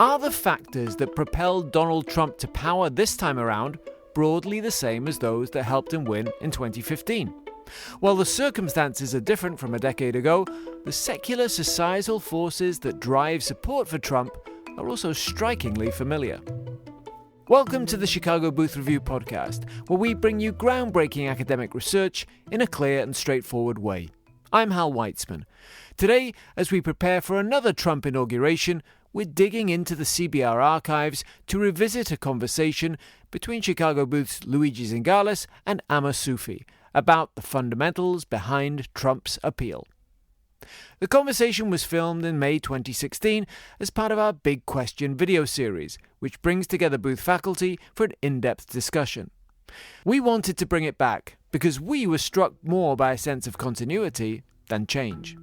Are the factors that propelled Donald Trump to power this time around broadly the same as those that helped him win in 2015? While the circumstances are different from a decade ago, the secular societal forces that drive support for Trump are also strikingly familiar. Welcome to the Chicago Booth Review podcast, where we bring you groundbreaking academic research in a clear and straightforward way. I'm Hal Weitzman. Today, as we prepare for another Trump inauguration, we're digging into the CBR archives to revisit a conversation between Chicago Booth's Luigi Zingales and Amir Sufi about the fundamentals behind Trump's appeal. The conversation was filmed in May 2016 as part of our Big Question video series, which brings together Booth faculty for an in-depth discussion. We wanted to bring it back because we were struck more by a sense of continuity than change.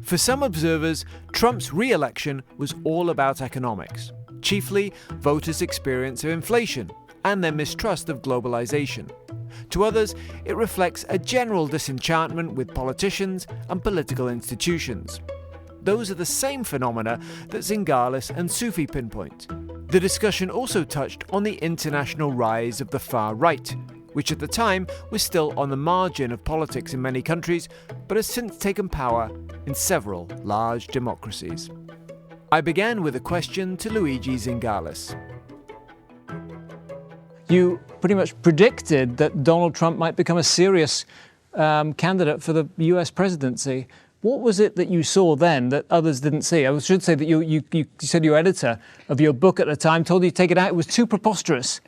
For some observers, Trump's re-election was all about economics, chiefly voters' experience of inflation and their mistrust of globalization. To others, it reflects a general disenchantment with politicians and political institutions. Those are the same phenomena that Zingales and Sufi pinpoint. The discussion also touched on the international rise of the far right, which at the time was still on the margin of politics in many countries, but has since taken power in several large democracies. I began with a question to Luigi Zingales. You pretty much predicted that Donald Trump might become a serious candidate for the US presidency. What was it that you saw then that others didn't see? I should say that you said your editor of your book at the time told you to take it out. It was too preposterous.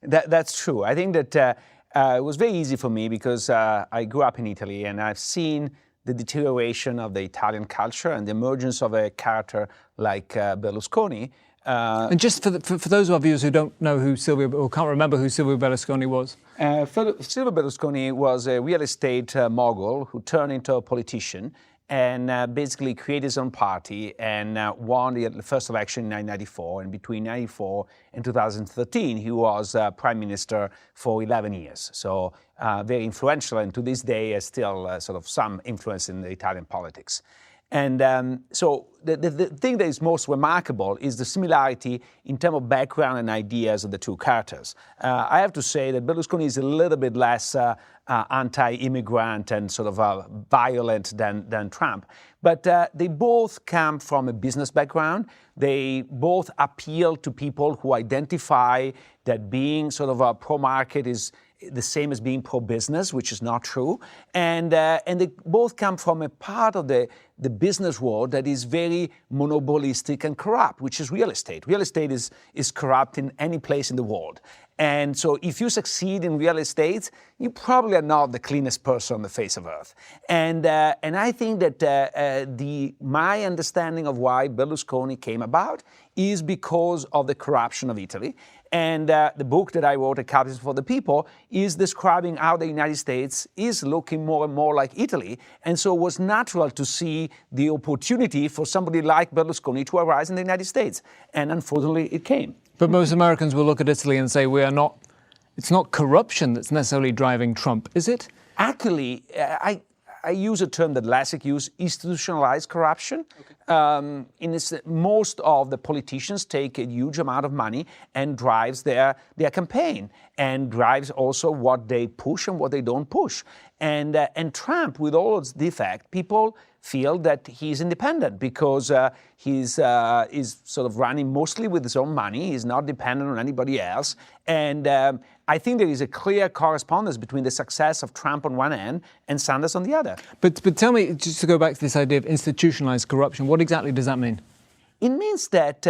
That's true. I think that it was very easy for me because I grew up in Italy and I've seen the deterioration of the Italian culture and the emergence of a character like Berlusconi. And just for those of our viewers who don't know who Silvio, or can't remember who Silvio Berlusconi was. Silvio Berlusconi was a real estate mogul who turned into a politician and basically created his own party and won the first election in 1994. And between 1994 and 2013, he was prime minister for 11 years. So very influential, and to this day has still sort of some influence in the Italian politics. And so the thing that is most remarkable is the similarity in terms of background and ideas of the two characters. I have to say that Berlusconi is a little bit less anti-immigrant and sort of violent than Trump. But they both come from a business background. They both appeal to people who identify that being sort of a pro-market is the same as being pro-business, which is not true. And they both come from a part of the business world that is very monopolistic and corrupt, which is real estate. Real estate is corrupt in any place in the world. And so if you succeed in real estate, you probably are not the cleanest person on the face of earth. And I think that my understanding of why Berlusconi came about is because of the corruption of Italy. And the book that I wrote, A Capital for the People, is describing how the United States is looking more and more like Italy. And so it was natural to see the opportunity for somebody like Berlusconi to arise in the United States. And unfortunately, it came. But most Americans will look at Italy and say, it's not corruption that's necessarily driving Trump, is it? Actually, I use a term that Lessig used, institutionalized corruption. Okay. Most of the politicians take a huge amount of money and drives their campaign and drives also what they push and what they don't push. And Trump, with all its defect, people feel that he's independent because he's sort of running mostly with his own money. He's not dependent on anybody else. And I think there is a clear correspondence between the success of Trump on one end and Sanders on the other. But tell me, just to go back to this idea of institutionalized corruption, what exactly does that mean? It means that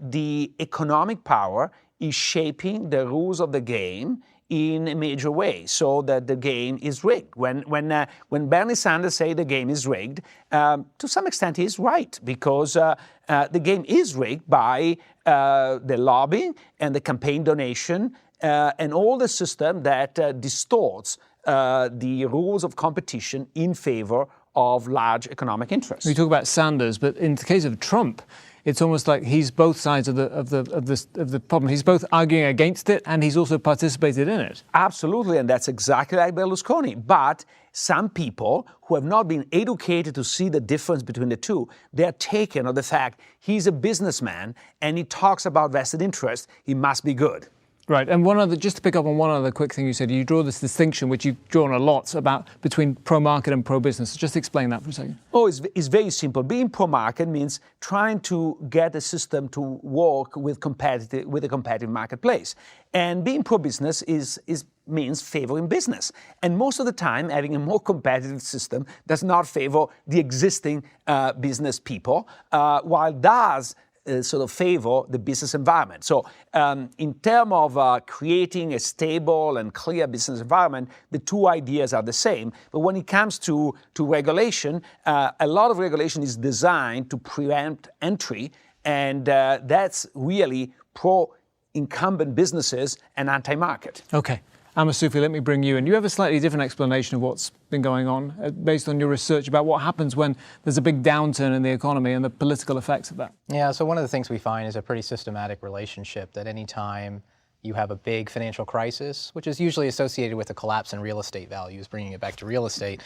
the economic power is shaping the rules of the game in a major way, so that the game is rigged. When Bernie Sanders say the game is rigged, to some extent he's right, because the game is rigged by the lobbying and the campaign donation and all the system that distorts the rules of competition in favor of large economic interests. We talk about Sanders, but in the case of Trump, it's almost like he's both sides of the problem. He's both arguing against it and he's also participated in it. Absolutely, and that's exactly like Berlusconi. But some people who have not been educated to see the difference between the two, they're taken of the fact he's a businessman and he talks about vested interest, he must be good. Right, and just to pick up on one other quick thing you said, you draw this distinction, which you've drawn a lot, between pro-market and pro-business. Just explain that for a second. Oh, it's very simple. Being pro-market means trying to get a system to work with a competitive marketplace. And being pro-business means favoring business. And most of the time, having a more competitive system does not favor the existing business people, while does sort of favor the business environment. So in terms of creating a stable and clear business environment, the two ideas are the same. But when it comes to regulation, a lot of regulation is designed to preempt entry, and that's really pro-incumbent businesses and anti-market. Okay. Amir Sufi, let me bring you in. You have a slightly different explanation of what's been going on based on your research about what happens when there's a big downturn in the economy and the political effects of that. Yeah, so one of the things we find is a pretty systematic relationship that any time you have a big financial crisis, which is usually associated with a collapse in real estate values, bringing it back to real estate,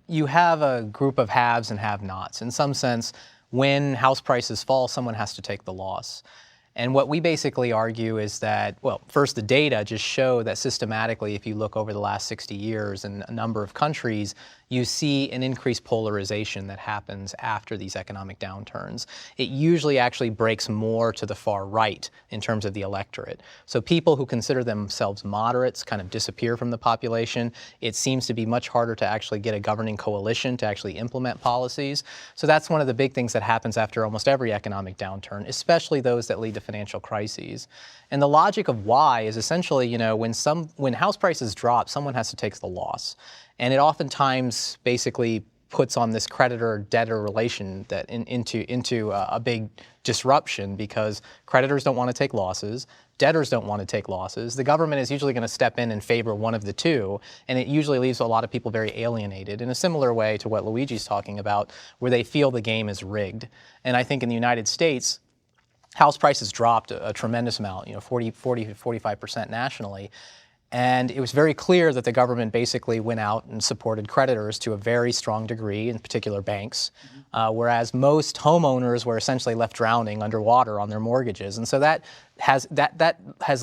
you have a group of haves and have-nots. In some sense, when house prices fall, someone has to take the loss. And what we basically argue is that, well, first the data just show that systematically, if you look over the last 60 years in a number of countries, you see an increased polarization that happens after these economic downturns. It usually actually breaks more to the far right in terms of the electorate. So people who consider themselves moderates kind of disappear from the population. It seems to be much harder to actually get a governing coalition to actually implement policies. So that's one of the big things that happens after almost every economic downturn, especially those that lead to financial crises. And the logic of why is essentially, you know, when house prices drop, someone has to take the loss. And it oftentimes basically puts on this creditor-debtor relation that into a big disruption, because creditors don't want to take losses, debtors don't want to take losses. The government is usually going to step in and favor one of the two, and it usually leaves a lot of people very alienated in a similar way to what Luigi's talking about, where they feel the game is rigged. And I think in the United States, house prices dropped a tremendous amount, 40 to 45% nationally. And it was very clear that the government basically went out and supported creditors to a very strong degree, in particular banks, whereas most homeowners were essentially left drowning underwater on their mortgages. And so that has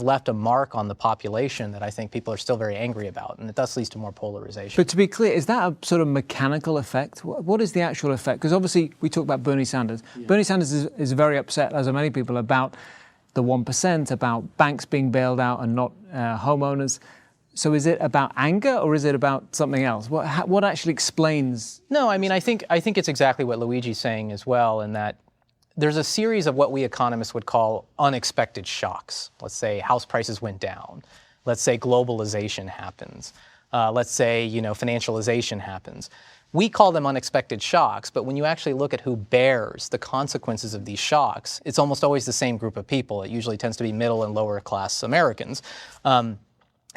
left a mark on the population that I think people are still very angry about, and it thus leads to more polarization. But to be clear, is that a sort of mechanical effect? What is the actual effect? Because obviously we talk about Bernie Sanders. Yeah. Bernie Sanders is very upset, as are many people, about the 1%, about banks being bailed out and not homeowners. So is it about anger or is it about something else? What actually explains? No, I mean, I think it's exactly what Luigi's saying as well, in that there's a series of what we economists would call unexpected shocks. Let's say house prices went down. Let's say globalization happens. Let's say, financialization happens. We call them unexpected shocks, but when you actually look at who bears the consequences of these shocks, it's almost always the same group of people. It usually tends to be middle and lower class Americans. And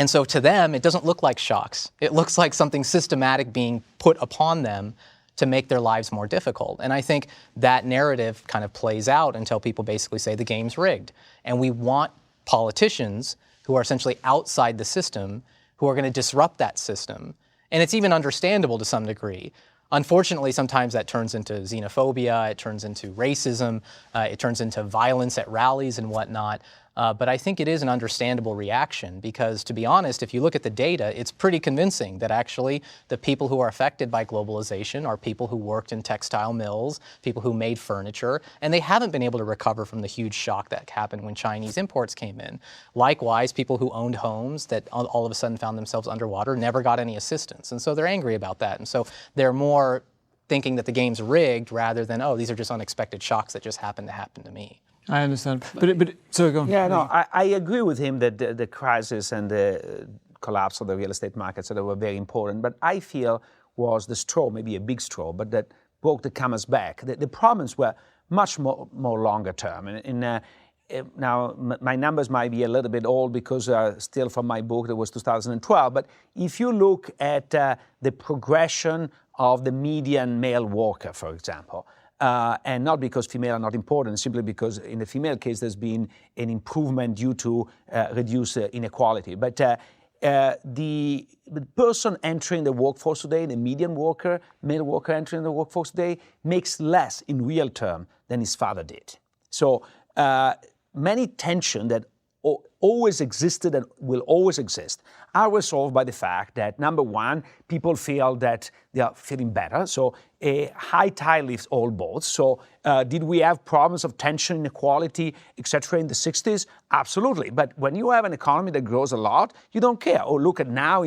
so to them, it doesn't look like shocks. It looks like something systematic being put upon them to make their lives more difficult. And I think that narrative kind of plays out until people basically say the game's rigged. And we want politicians who are essentially outside the system, who are going to disrupt that system. And it's even understandable to some degree. Unfortunately, sometimes that turns into xenophobia, it turns into racism, it turns into violence at rallies and whatnot. But I think it is an understandable reaction because, to be honest, if you look at the data, it's pretty convincing that actually the people who are affected by globalization are people who worked in textile mills, people who made furniture, and they haven't been able to recover from the huge shock that happened when Chinese imports came in. Likewise, people who owned homes that all of a sudden found themselves underwater never got any assistance, and so they're angry about that. And so they're more thinking that the game's rigged rather than, oh, these are just unexpected shocks that just happen to me. I understand. But so go on. Yeah, no, I agree with him that the crisis and the collapse of the real estate markets that were very important. But I feel was the straw, maybe a big straw, but that broke the camel's back. The problems were much more longer term. Now, my numbers might be a little bit old because still from my book that was 2012. But if you look at the progression of the median male worker, for example, and not because female are not important, simply because in the female case there's been an improvement due to reduced inequality. But the person entering the workforce today, the median worker, male worker entering the workforce today, makes less in real term than his father did. So many tension that always existed and will always exist are resolved by the fact that, number one, people feel that they are feeling better. So a high tide lifts all boats. So did we have problems of tension, inequality, etc. in the 60s? Absolutely. But when you have an economy that grows a lot, you don't care. Or look at now,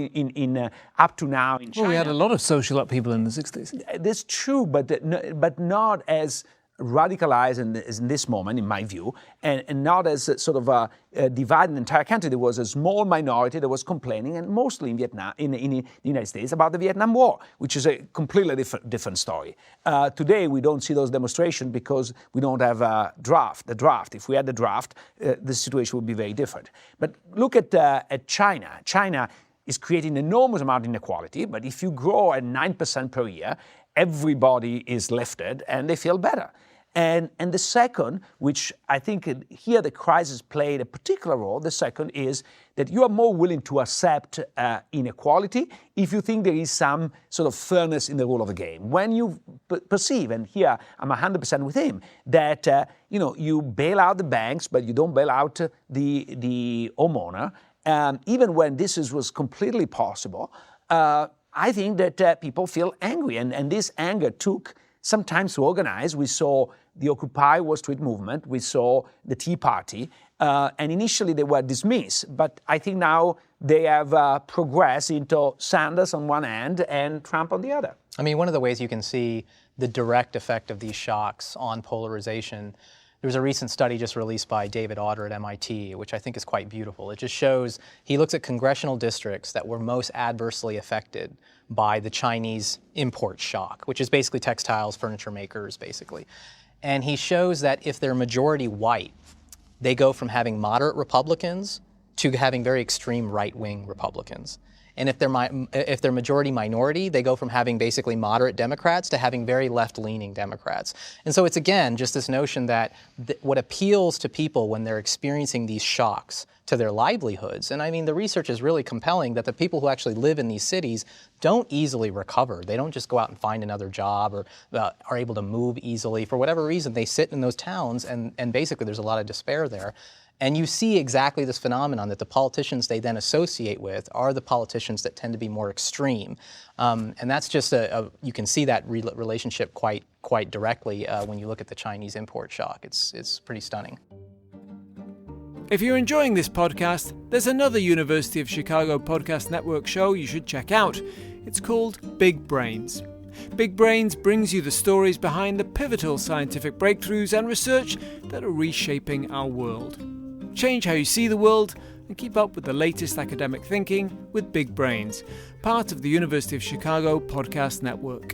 up to now in China. Well, we had a lot of social upheaval in the 60s. That's true, but not as radicalized as in this moment, in my view, and not as sort of divided the entire country. There was a small minority that was complaining, and mostly in Vietnam, in the United States, about the Vietnam War, which is a completely different story. Today, we don't see those demonstrations because we don't have the draft. If we had the draft, the situation would be very different. But look at China. China is creating an enormous amount of inequality, but if you grow at 9% per year, everybody is lifted and they feel better. And the second, which I think here the crisis played a particular role, the second is that you are more willing to accept inequality if you think there is some sort of fairness in the rule of the game. When you perceive, and here I'm 100% with him, that you bail out the banks, but you don't bail out the homeowner, even when this was completely possible, I think that people feel angry, and this anger took some time to organize. We saw the Occupy Wall Street movement, we saw the Tea Party, and initially they were dismissed, but I think now they have progressed into Sanders on one hand and Trump on the other. I mean, one of the ways you can see the direct effect of these shocks on polarization, there was a recent study just released by David Autor at MIT, which I think is quite beautiful. It just shows, he looks at congressional districts that were most adversely affected by the Chinese import shock, which is basically textiles, furniture makers, basically. And he shows that if they're majority white, they go from having moderate Republicans to having very extreme right-wing Republicans. And if they're majority minority, they go from having basically moderate Democrats to having very left-leaning Democrats. And so it's, again, just this notion that what appeals to people when they're experiencing these shocks to their livelihoods, and I mean, the research is really compelling that the people who actually live in these cities don't easily recover. They don't just go out and find another job or are able to move easily. For whatever reason, they sit in those towns, and basically there's a lot of despair there. And you see exactly this phenomenon that the politicians they then associate with are the politicians that tend to be more extreme. And that's just you can see that relationship quite directly when you look at the Chinese import shock. It's pretty stunning. If you're enjoying this podcast, there's another University of Chicago Podcast Network show you should check out. It's called Big Brains. Big Brains brings you the stories behind the pivotal scientific breakthroughs and research that are reshaping our world. Change how you see the world and keep up with the latest academic thinking with Big Brains, part of the University of Chicago Podcast Network.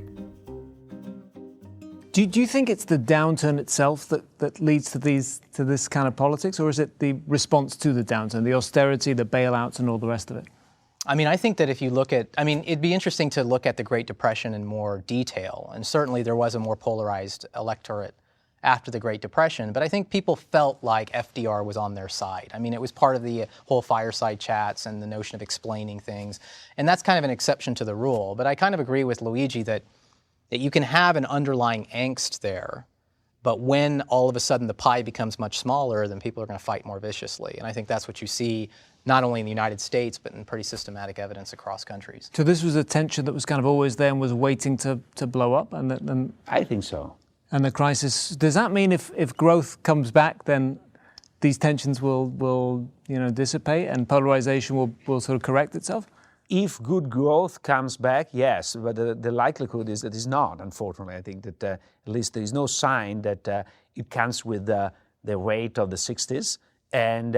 Do you think it's the downturn itself that leads to this kind of politics, or is it the response to the downturn, the austerity, the bailouts, and all the rest of it? I mean, I think that if you look at, it'd be interesting to look at the Great Depression in more detail, and certainly there was a more polarized electorate after the Great Depression, but I think people felt like FDR was on their side. I mean, it was part of the whole fireside chats and the notion of explaining things, and that's kind of an exception to the rule. But I kind of agree with Luigi that you can have an underlying angst there, but when all of a sudden the pie becomes much smaller, then people are going to fight more viciously. And I think that's what you see not only in the United States, but in pretty systematic evidence across countries. So this was a tension that was kind of always there and was waiting to blow up? And I think so. And the crisis, does that mean if growth comes back, then these tensions will dissipate and polarization will sort of correct itself? If good growth comes back, yes, but the likelihood is that it's not, unfortunately. I think that at least there is no sign that it comes with the rate of the 60s. And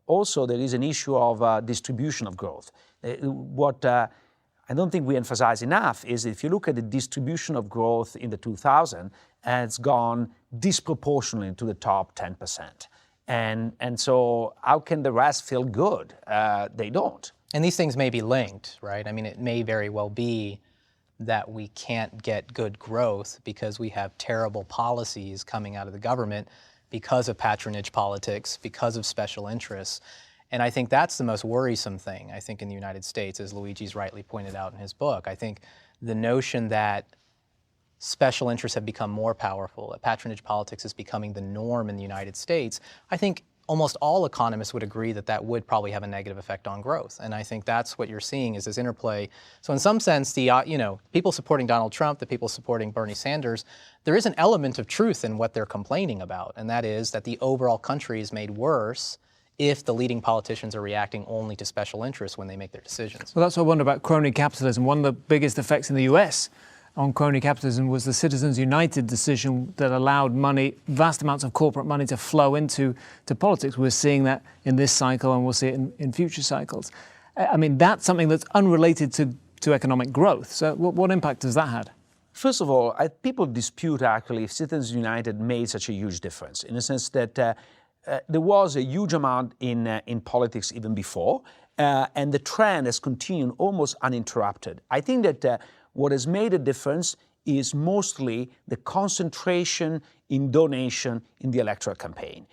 also there is an issue of distribution of growth. What I don't think we emphasize enough is if you look at the distribution of growth in the 2000s, it's gone disproportionately to the top 10%. And so how can the rest feel good? They don't. And these things may be linked, right? I mean, it may very well be that we can't get good growth because we have terrible policies coming out of the government because of patronage politics, because of special interests. And I think that's the most worrisome thing, I think, in the United States, as Luigi's rightly pointed out in his book. I think the notion that special interests have become more powerful, that patronage politics is becoming the norm in the United States, I think almost all economists would agree that that would probably have a negative effect on growth. And I think that's what you're seeing is this interplay. So in some sense, the people supporting Donald Trump, the people supporting Bernie Sanders, there is an element of truth in what they're complaining about, and that is that the overall country is made worse if the leading politicians are reacting only to special interests when they make their decisions. Well, that's what I wonder about crony capitalism. One of the biggest effects in the US on crony capitalism was the Citizens United decision that allowed money, vast amounts of corporate money, to flow into politics. We're seeing that in this cycle, and we'll see it in future cycles. I mean, that's something that's unrelated to economic growth. So what impact has that had? First of all, people dispute actually if Citizens United made such a huge difference, in the sense that there was a huge amount in politics even before, and the trend has continued almost uninterrupted. I think that what has made a difference is mostly the concentration in donation in the electoral campaign.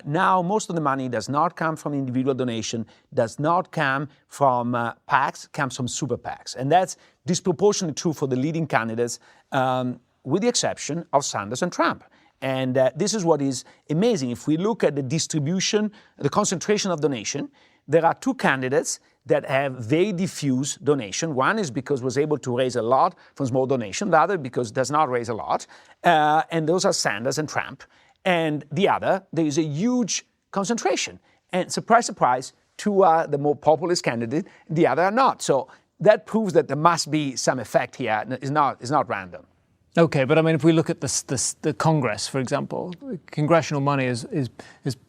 Now, most of the money does not come from individual donation, does not come from PACs, comes from super PACs. And that's disproportionately true for the leading candidates, with the exception of Sanders and Trump. And this is what is amazing. If we look at the distribution, the concentration of donation, there are two candidates that have very diffuse donation. One is because was able to raise a lot from small donation. The other because does not raise a lot. And those are Sanders and Trump. And the other, there is a huge concentration. And surprise, surprise, two are the more populist candidate, the other are not. So that proves that there must be some effect here. It's not random. Okay, but I mean, if we look at the Congress, for example, congressional money is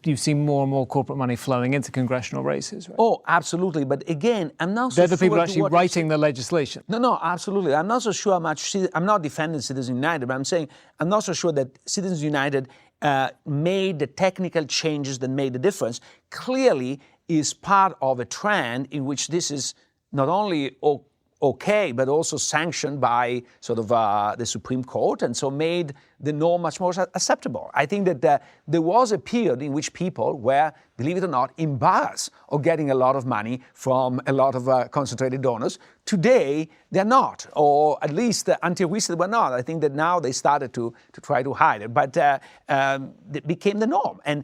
you've seen more and more corporate money flowing into congressional races, right? Oh, absolutely. But again, I'm not so sure. They're the people actually writing the legislation. No, absolutely. I'm not so sure how much. I'm not defending Citizens United, but I'm saying I'm not so sure that Citizens United made the technical changes that made the difference. Clearly, is part of a trend in which this is not only okay, but also sanctioned by sort of the Supreme Court, and so made the norm much more acceptable. I think that there was a period in which people were, believe it or not, embarrassed of getting a lot of money from a lot of concentrated donors. Today, they're not, or at least until recently were not. I think that now they started to try to hide it, but it became the norm. And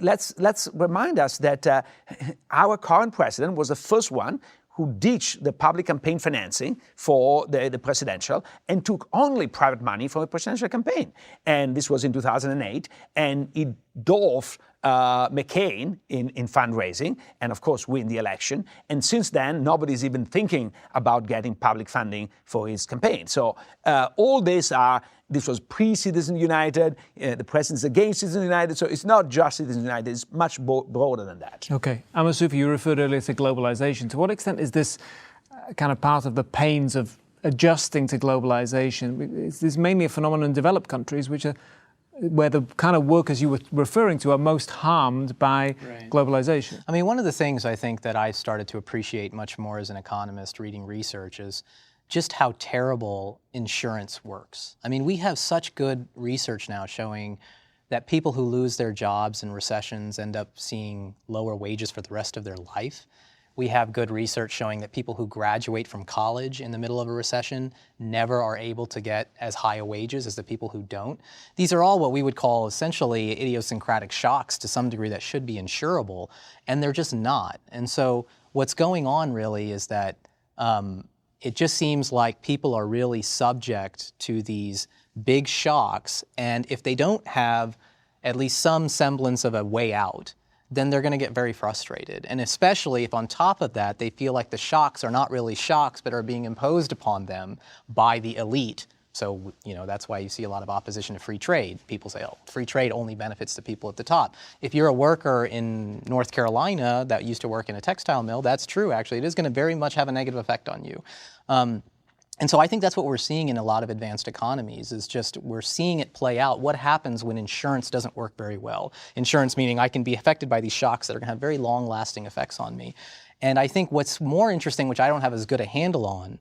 let's remind us that our current president was the first one who ditched the public campaign financing for the presidential and took only private money for the presidential campaign. And this was in 2008. And it dwarfed McCain in fundraising and, of course, win the election. And since then, nobody's even thinking about getting public funding for his campaign. So all this was pre-Citizens United. The president's against Citizens United. So it's not just Citizens United. It's much broader than that. Okay. Amir Sufi, you referred earlier to globalization. To what extent is this kind of part of the pains of adjusting to globalization? Is this mainly a phenomenon in developed countries, where the kind of workers you were referring to are most harmed by globalization? I mean, one of the things I think that I started to appreciate much more as an economist reading research is just how terrible insurance works. I mean, we have such good research now showing that people who lose their jobs in recessions end up seeing lower wages for the rest of their life. We have good research showing that people who graduate from college in the middle of a recession never are able to get as high a wages as the people who don't. These are all what we would call essentially idiosyncratic shocks to some degree that should be insurable, and they're just not. And so what's going on really is that it just seems like people are really subject to these big shocks, and if they don't have at least some semblance of a way out, then they're going to get very frustrated. And especially if on top of that, they feel like the shocks are not really shocks, but are being imposed upon them by the elite. So, that's why you see a lot of opposition to free trade. People say, oh, free trade only benefits the people at the top. If you're a worker in North Carolina that used to work in a textile mill, that's true, actually. It is going to very much have a negative effect on you. And so I think that's what we're seeing in a lot of advanced economies, is just we're seeing it play out. What happens when insurance doesn't work very well? Insurance meaning I can be affected by these shocks that are going to have very long-lasting effects on me. And I think what's more interesting, which I don't have as good a handle on,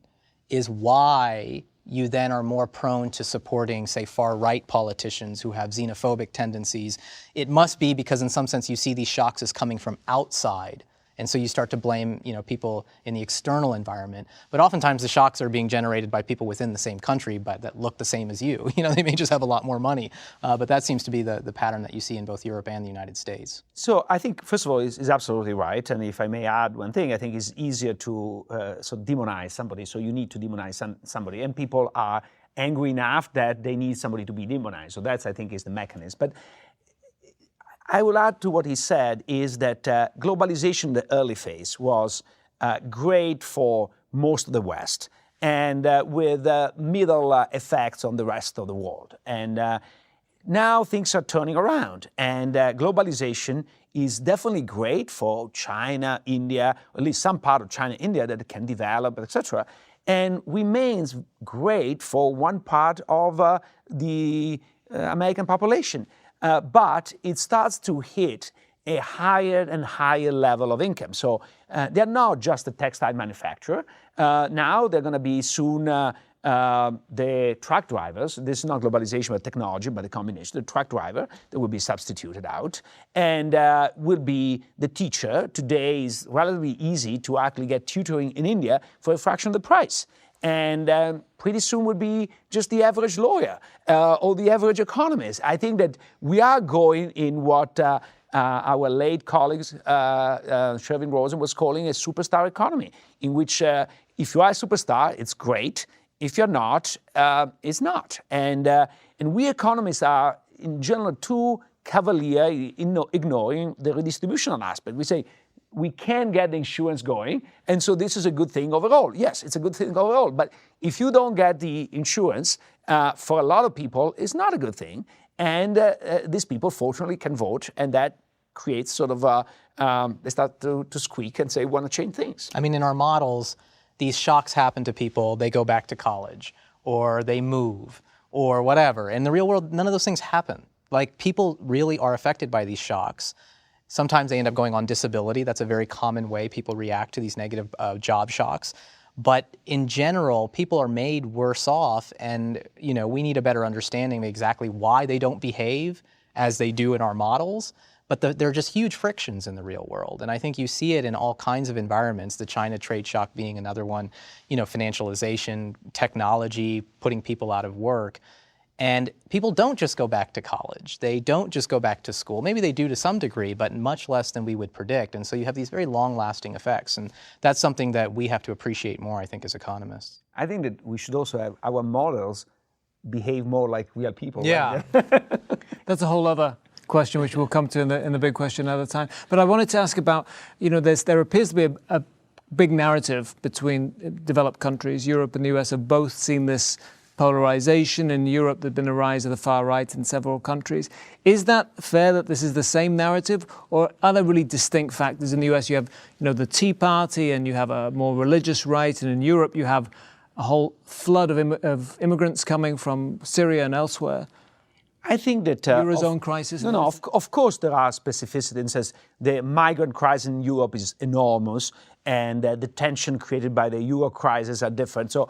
is why you then are more prone to supporting, say, far-right politicians who have xenophobic tendencies. It must be because in some sense you see these shocks as coming from outside. And so you start to blame, people in the external environment. But oftentimes the shocks are being generated by people within the same country, but that look the same as you. They may just have a lot more money. But that seems to be the pattern that you see in both Europe and the United States. So I think, first of all, is absolutely right. And if I may add one thing, I think it's easier to demonize somebody. So you need to demonize somebody. And people are angry enough that they need somebody to be demonized. So that's, I think, is the mechanism. But I will add to what he said is that globalization in the early phase was great for most of the West and with middle effects on the rest of the world. And now things are turning around, and globalization is definitely great for China, India, or at least some part of China, India that can develop, etc., and remains great for one part of the American population. But it starts to hit a higher and higher level of income. So they're not just a textile manufacturer. Now they're going to be soon the truck drivers. This is not globalization but technology, but a combination. The truck driver that will be substituted out and will be the teacher. Today is relatively easy to actually get tutoring in India for a fraction of the price. And pretty soon would be just the average lawyer or the average economist. I think that we are going in what our late colleagues, Sherwin Rosen, was calling a superstar economy, in which if you are a superstar, it's great. If you're not, it's not. And we economists are, in general, too cavalier in ignoring the redistributional aspect. We say, we can get the insurance going, and so this is a good thing overall. Yes, it's a good thing overall, but if you don't get the insurance, for a lot of people, it's not a good thing, and these people fortunately can vote, and that creates sort of, they start to squeak and say, we want to change things. I mean, in our models, these shocks happen to people, they go back to college, or they move, or whatever. In the real world, none of those things happen. Like, people really are affected by these shocks. Sometimes they end up going on disability. That's a very common way people react to these negative job shocks. But in general, people are made worse off, and we need a better understanding of exactly why they don't behave as they do in our models. But there are just huge frictions in the real world. And I think you see it in all kinds of environments, the China trade shock being another one, financialization, technology, putting people out of work. And people don't just go back to college. They don't just go back to school. Maybe they do to some degree, but much less than we would predict. And so you have these very long-lasting effects. And that's something that we have to appreciate more, I think, as economists. I think that we should also have our models behave more like real people. Yeah. Right? That's a whole other question, which we'll come to in the big question another time. But I wanted to ask about, there appears to be a big narrative between developed countries. Europe and the US have both seen this polarization. In Europe, there's been a rise of the far right in several countries. Is that fair that this is the same narrative, or are there really distinct factors? In the US, you have, the Tea Party, and you have a more religious right, and in Europe, you have a whole flood of immigrants coming from Syria and elsewhere. I think that Eurozone crisis. Of course there are specificities. The migrant crisis in Europe is enormous, and the tension created by the Euro crisis are different. So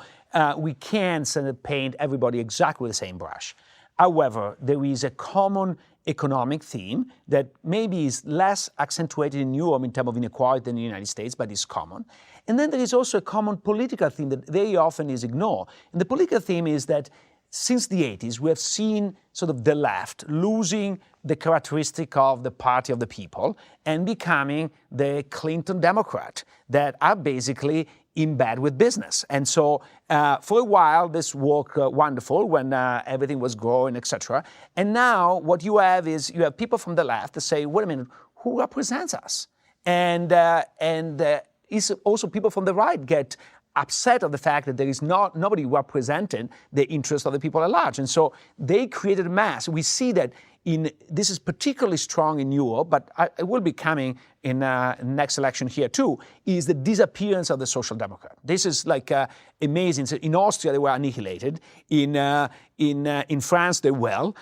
we can't paint everybody exactly with the same brush. However, there is a common economic theme that maybe is less accentuated in Europe in terms of inequality than in the United States, but is common. And then there is also a common political theme that very often is ignored. And the political theme is that since the 80s, we have seen sort of the left losing the characteristic of the party of the people and becoming the Clinton Democrat that are basically in bed with business. And so for a while, this worked wonderful when everything was growing, etc. And now what you have is you have people from the left that say, wait a minute, who represents us? And also people from the right get upset of the fact that there is nobody representing the interests of the people at large. And so they created a mass. We see that this is particularly strong in Europe, but it will be coming in next election here too, is the disappearance of the Social Democrat. This is like amazing. So in Austria, they were annihilated. In France, they were.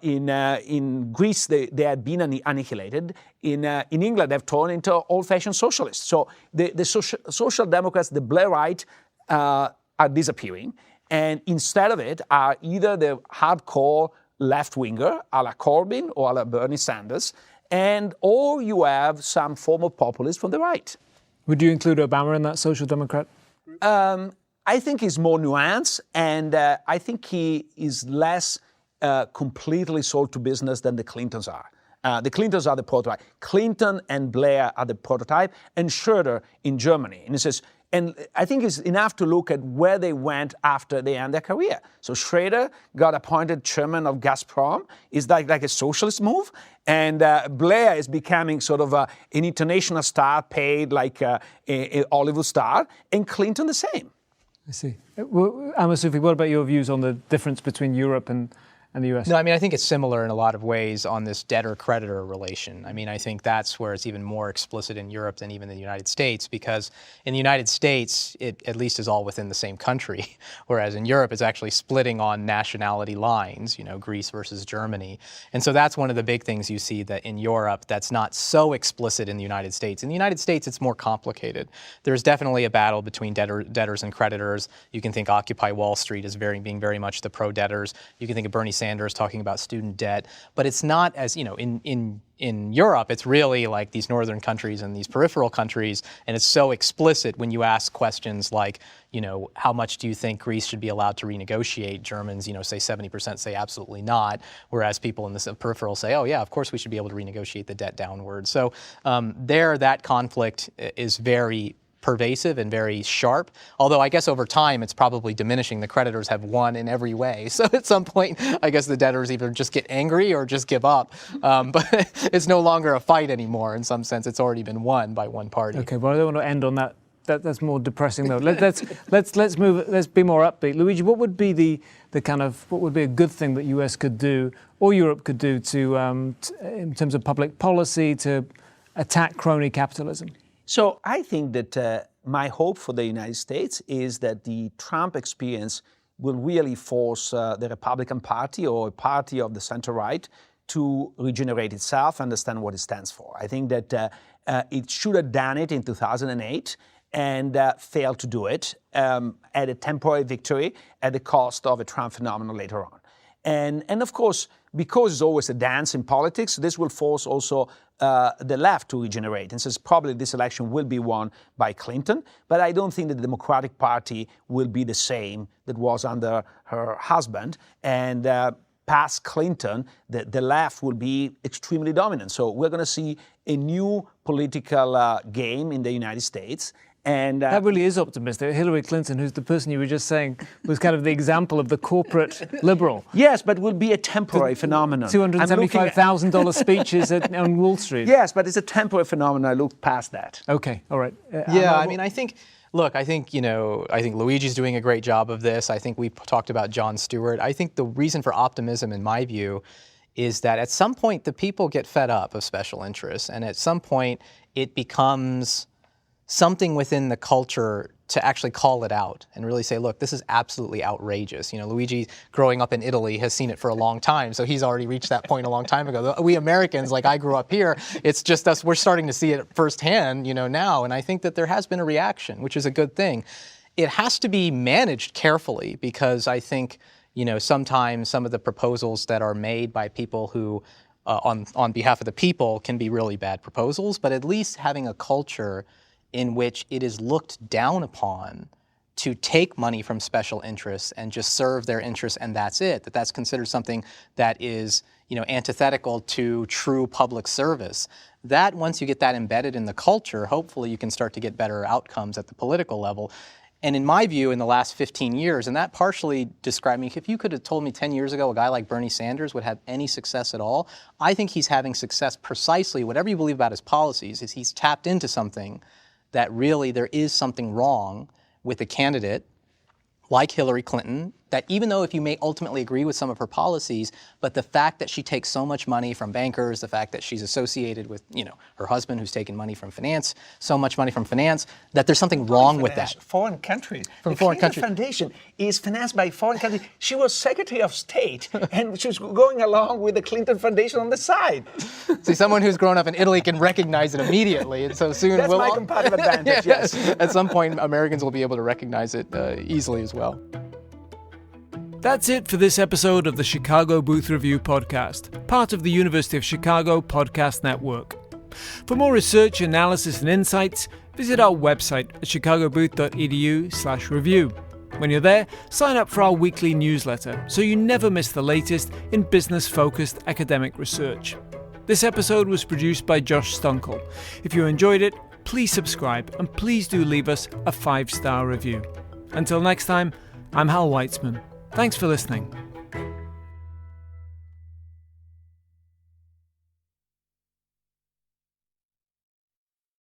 In Greece, they had been annihilated. In England, they've turned into old-fashioned socialists. So the Social Democrats, the Blairite, are disappearing, and instead of it are either the hardcore left-winger, a la Corbyn or a la Bernie Sanders, or you have some form of populist from the right. Would you include Obama in that social democrat? I think he's more nuanced, and I think he is less completely sold to business than the Clintons are. The Clintons are the prototype. Clinton and Blair are the prototype, and Schroeder in Germany. And I think it's enough to look at where they went after they end their career. So Schroeder got appointed chairman of Gazprom. Is like a socialist move. And Blair is becoming sort of an international star, paid like a Hollywood star. And Clinton the same. I see. Amir, Sufi, what about your views on the difference between Europe and the US? No, I mean, I think it's similar in a lot of ways on this debtor-creditor relation. I mean, I think that's where it's even more explicit in Europe than even in the United States, because in the United States, it at least is all within the same country, whereas in Europe, it's actually splitting on nationality lines, Greece versus Germany. And so that's one of the big things you see that in Europe that's not so explicit in the United States. In the United States, it's more complicated. There's definitely a battle between debtors and creditors. You can think Occupy Wall Street as being very much the pro-debtors. You can think of Bernie Sanders talking about student debt, but it's not as, in Europe, it's really like these northern countries and these peripheral countries, and it's so explicit when you ask questions like, how much do you think Greece should be allowed to renegotiate? Germans, say 70% say absolutely not, whereas people in the peripheral say, oh yeah, of course we should be able to renegotiate the debt downward. So that conflict is very pervasive and very sharp, although I guess over time it's probably diminishing. The creditors have won in every way. So at some point, I guess the debtors either just get angry or just give up. But it's no longer a fight anymore. In some sense, it's already been won by one party. Okay, well, I don't want to end on that. That's more depressing, though. Let's move. Let's be more upbeat. Luigi, what would be what would be a good thing that US could do or Europe could do to in terms of public policy to attack crony capitalism? So I think that my hope for the United States is that the Trump experience will really force the Republican Party or a party of the center-right to regenerate itself, understand what it stands for. I think that it should have done it in 2008 and failed to do it at a temporary victory at the cost of a Trump phenomenon later on. And of course, because it's always a dance in politics, this will force also the left to regenerate. And so probably this election will be won by Clinton, but I don't think that the Democratic Party will be the same that was under her husband. And past Clinton, the left will be extremely dominant. So we're going to see a new political game in the United States. And that really is optimistic. Hillary Clinton, who's the person you were just saying, was kind of the example of the corporate liberal. Yes, but will be a temporary phenomenon. $275,000 speeches on Wall Street. Yes, but it's a temporary phenomenon. I look past that. Okay, all right. I mean, I think Luigi's doing a great job of this. I think we talked about Jon Stewart. I think the reason for optimism, in my view, is that at some point the people get fed up of special interests, and at some point it becomes something within the culture to actually call it out and really say, look, this is absolutely outrageous. Luigi, growing up in Italy, has seen it for a long time, so he's already reached that point a long time ago. We Americans, like I grew up here, it's just us, we're starting to see it firsthand, now, and I think that there has been a reaction, which is a good thing. It has to be managed carefully because I think, sometimes some of the proposals that are made by people who, on behalf of the people, can be really bad proposals, but at least having a culture in which it is looked down upon to take money from special interests and just serve their interests and that's it, that's considered something that is, antithetical to true public service. That, once you get that embedded in the culture, hopefully you can start to get better outcomes at the political level. And in my view, in the last 15 years, and that partially described me, if you could have told me 10 years ago a guy like Bernie Sanders would have any success at all, I think he's having success precisely, whatever you believe about his policies, is he's tapped into something that really there is something wrong with a candidate like Hillary Clinton that even though if you may ultimately agree with some of her policies, but the fact that she takes so much money from bankers, the fact that she's associated with, her husband who's taken money from finance, so much money from finance, that there's something wrong with that. Foreign countries. From the foreign Clinton countries. Foundation is financed by foreign countries. She was Secretary of State, and she was going along with the Clinton Foundation on the side. See, someone who's grown up in Italy can recognize it immediately, and so soon That's my comparative advantage, yes. At some point, Americans will be able to recognize it easily as well. That's it for this episode of the Chicago Booth Review podcast, part of the University of Chicago Podcast Network. For more research, analysis, and insights, visit our website at chicagobooth.edu/review. When you're there, sign up for our weekly newsletter so you never miss the latest in business-focused academic research. This episode was produced by Josh Stunkel. If you enjoyed it, please subscribe and please do leave us a 5-star review. Until next time, I'm Hal Weitzman. Thanks for listening.